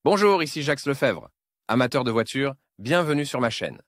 Bonjour, ici Jacques Lefebvre. Amateur de voitures, bienvenue sur ma chaîne.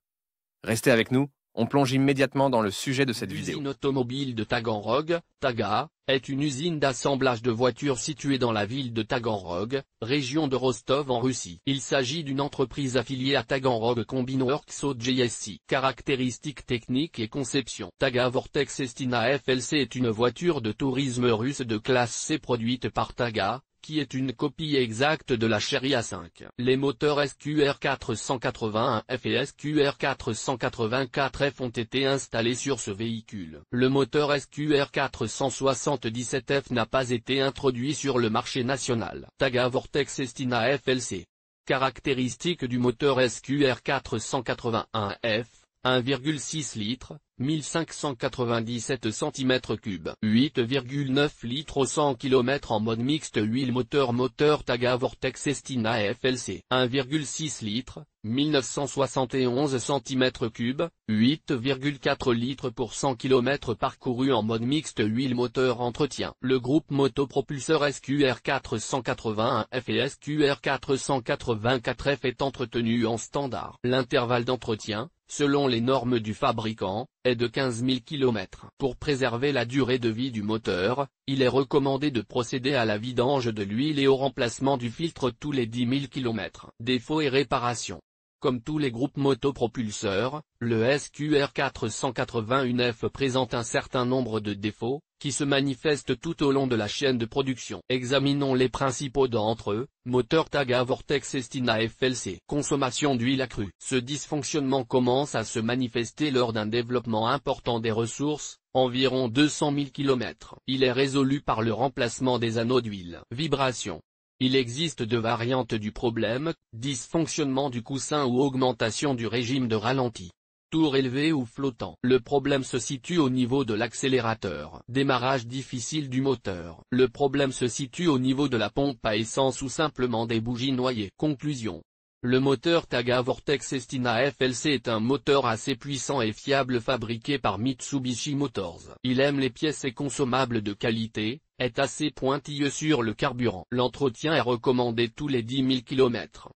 Restez avec nous, on plonge immédiatement dans le sujet de cette vidéo. L'usine automobile de Taganrog, Taga, est une usine d'assemblage de voitures située dans la ville de Taganrog, région de Rostov en Russie. Il s'agit d'une entreprise affiliée à Taganrog Combine Works OJSC. Caractéristiques techniques et conception. Taga Vortex Estina FLC est une voiture de tourisme russe de classe C produite par Taga, qui est une copie exacte de la Chery A5. Les moteurs SQR 481F et SQR 484F ont été installés sur ce véhicule. Le moteur SQR 477F n'a pas été introduit sur le marché national. Taga Vortex Estina FLC. Caractéristiques du moteur SQR 481F, 1,6 litres, 1597 cm3, 8,9 litres au 100 km en mode mixte huile moteur Taga Vortex Estina FLC, 1,6 litres, 1971 cm3, 8,4 litres pour 100 km parcouru en mode mixte huile moteur entretien. Le groupe motopropulseur SQR 481F et SQR 484F est entretenu en standard. L'intervalle d'entretien, selon les normes du fabricant, est de 15 000 km. Pour préserver la durée de vie du moteur, il est recommandé de procéder à la vidange de l'huile et au remplacement du filtre tous les 10 000 km. Défauts et réparations. Comme tous les groupes motopropulseurs, le SQR 481F présente un certain nombre de défauts, qui se manifestent tout au long de la chaîne de production. Examinons les principaux d'entre eux. Moteur Taga Vortex Estina FLC. Consommation d'huile accrue. Ce dysfonctionnement commence à se manifester lors d'un développement important des ressources, environ 200 000 km. Il est résolu par le remplacement des anneaux d'huile. Vibration. Il existe deux variantes du problème, dysfonctionnement du coussin ou augmentation du régime de ralenti. Tour élevé ou flottant. Le problème se situe au niveau de l'accélérateur. Démarrage difficile du moteur. Le problème se situe au niveau de la pompe à essence ou simplement des bougies noyées. Conclusion. Le moteur Taga Vortex Estina FLC est un moteur assez puissant et fiable fabriqué par Mitsubishi Motors. Il aime les pièces et consommables de qualité, est assez pointilleux sur le carburant. L'entretien est recommandé tous les 10 000 km.